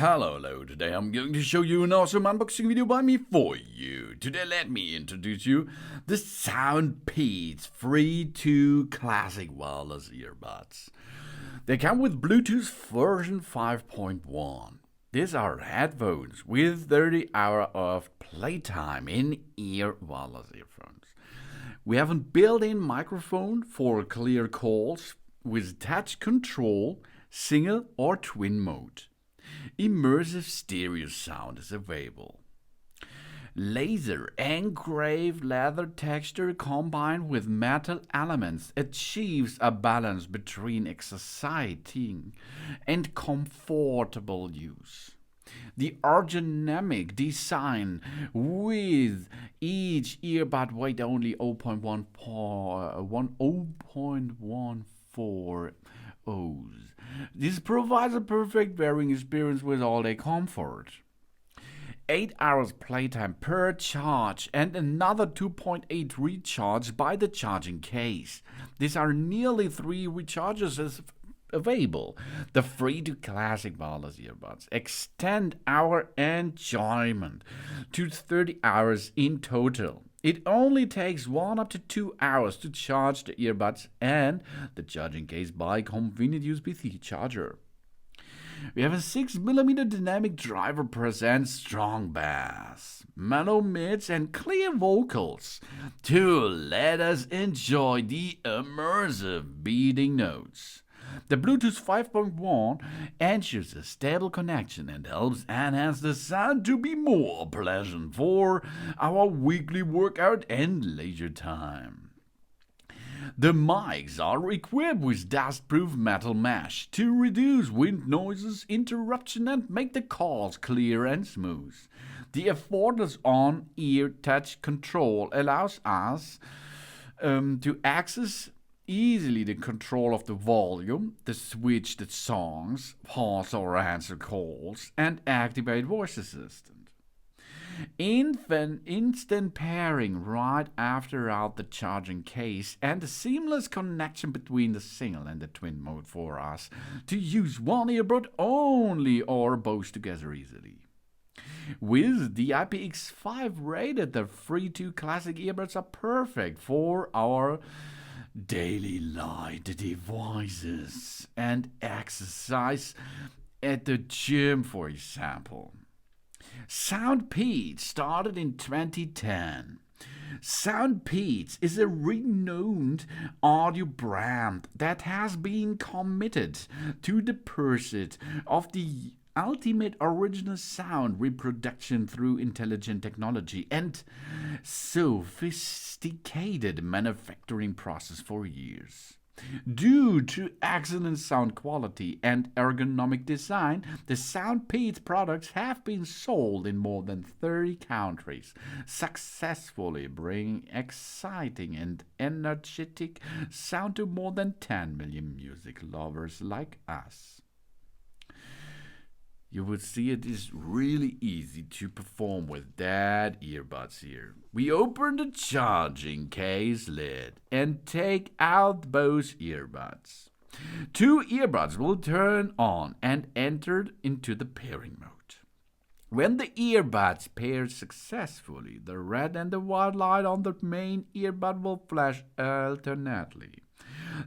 Hello, today I'm going to show you an awesome unboxing video by me for you. Today let me introduce you the SoundPEATS Free2 Classic Wireless Earbuds. They come with Bluetooth version 5.1. These are headphones with 30 hours of playtime in-ear wireless earphones. We have a built-in microphone for clear calls with touch control, single or twin mode. Immersive stereo sound is available. Laser-engraved leather texture combined with metal elements achieves a balance between exciting and comfortable use. The ergonomic design with each earbud weight only 0.14 O's. This provides a perfect wearing experience with all-day comfort. 8 hours playtime per charge and another 2.8 recharge by the charging case. These are nearly 3 recharges available. The Free2 Classic Wireless Earbuds extend our enjoyment to 30 hours in total. It only takes 1 up to 2 hours to charge the earbuds and the charging case by convenient USB-C charger. We have a 6mm dynamic driver presents strong bass, mellow mids and clear vocals to let us enjoy the immersive beating notes. The Bluetooth 5.1 ensures a stable connection and helps enhance the sound to be more pleasant for our weekly workout and leisure time. The mics are equipped with dust-proof metal mesh to reduce wind noises, interruption and make the calls clear and smooth. The effortless on-ear touch control allows us to access easily the control of the volume, the switch the songs, pause or answer calls, and activate voice assistant. Instant pairing right after out the charging case and a seamless connection between the single and the twin mode for us to use one earbud only or both together easily. With the IPX5 rated, the Free2 Classic earbuds are perfect for our daily light devices and exercise at the gym, for example. SoundPEATS started in 2010. SoundPEATS is a renowned audio brand that has been committed to the pursuit of the ultimate original sound reproduction through intelligent technology and sophisticated manufacturing process for years. Due to excellent sound quality and ergonomic design, the SoundPEATS products have been sold in more than 30 countries, successfully bringing exciting and energetic sound to more than 10 million music lovers like us. You would see it is really easy to perform with that earbuds here. We open the charging case lid and take out both earbuds. 2 earbuds will turn on and enter into the pairing mode. When the earbuds pair successfully, the red and the white light on the main earbud will flash alternately.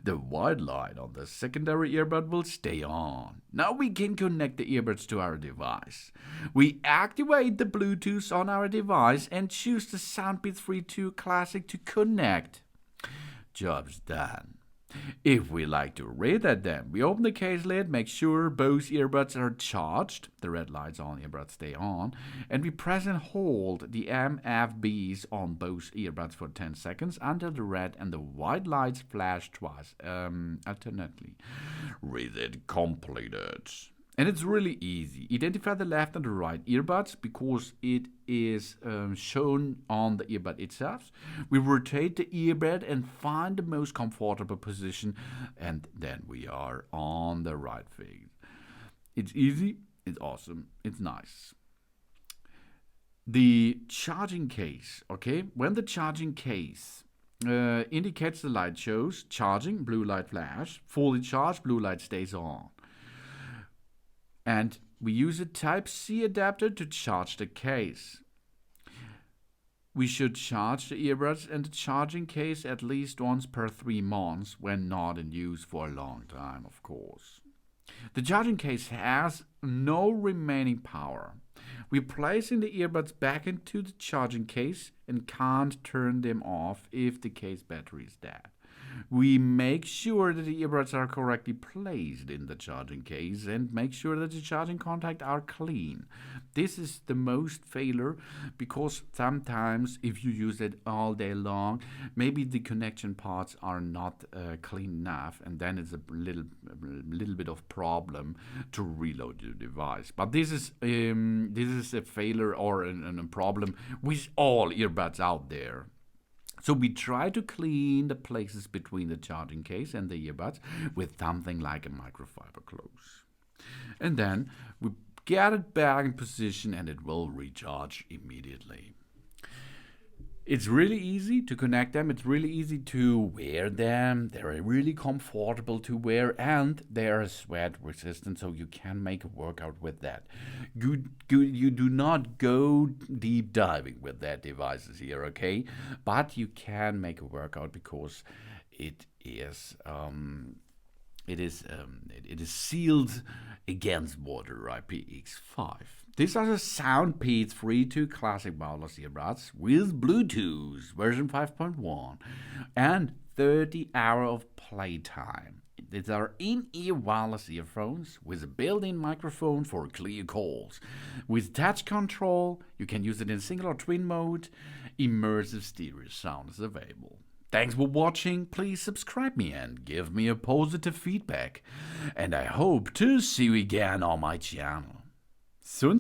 The white light on the secondary earbud will stay on. Now we can connect the earbuds to our device. We activate the Bluetooth on our device and choose the SoundPEATS Free2 Classic to connect. Job's done. If we like to read at them, we open the case lid, make sure both earbuds are charged, the red lights on the earbuds stay on, and we press and hold the MFBs on both earbuds for 10 seconds until the red and the white lights flash twice, alternately. Reset completed. And it's really easy. Identify the left and the right earbuds because it is shown on the earbud itself. We rotate the earbud and find the most comfortable position, and then we are on the right thing. It's easy, it's awesome, it's nice. The charging case, okay? When the charging case indicates the light shows charging, blue light flash, fully charged, blue light stays on. And We use a Type-C adapter to charge the case. We should charge the earbuds and the charging case at least once per 3 months when not in use for a long time, of course. The charging case has no remaining power. We're placing the earbuds back into the charging case and can't turn them off if the case battery is dead. We make sure that the earbuds are correctly placed in the charging case and make sure that the charging contacts are clean. This is the most failure because sometimes if you use it all day long, maybe the connection parts are not clean enough, and then it's a little bit of problem to reload your device. But this is a failure or a problem with all earbuds out there. So we try to clean the places between the charging case and the earbuds with something like a microfiber cloth. And then we get it back in position and it will recharge immediately. It's really easy to connect them. It's really easy to wear them. They're really comfortable to wear and they are sweat resistant, so you can make a workout with that. You do not go deep diving with that devices here, okay? But you can make a workout because it is sealed against water IPX5. These are the SoundPEATS Free2 Classic wireless earbuds with Bluetooth version 5.1 and 30 hours of playtime. These are in-ear wireless earphones with a built-in microphone for clear calls. With touch control, you can use it in single or twin mode. Immersive stereo sound is available. Thanks for watching. Please subscribe me and give me a positive feedback. And I hope to see you again on my channel. Soon.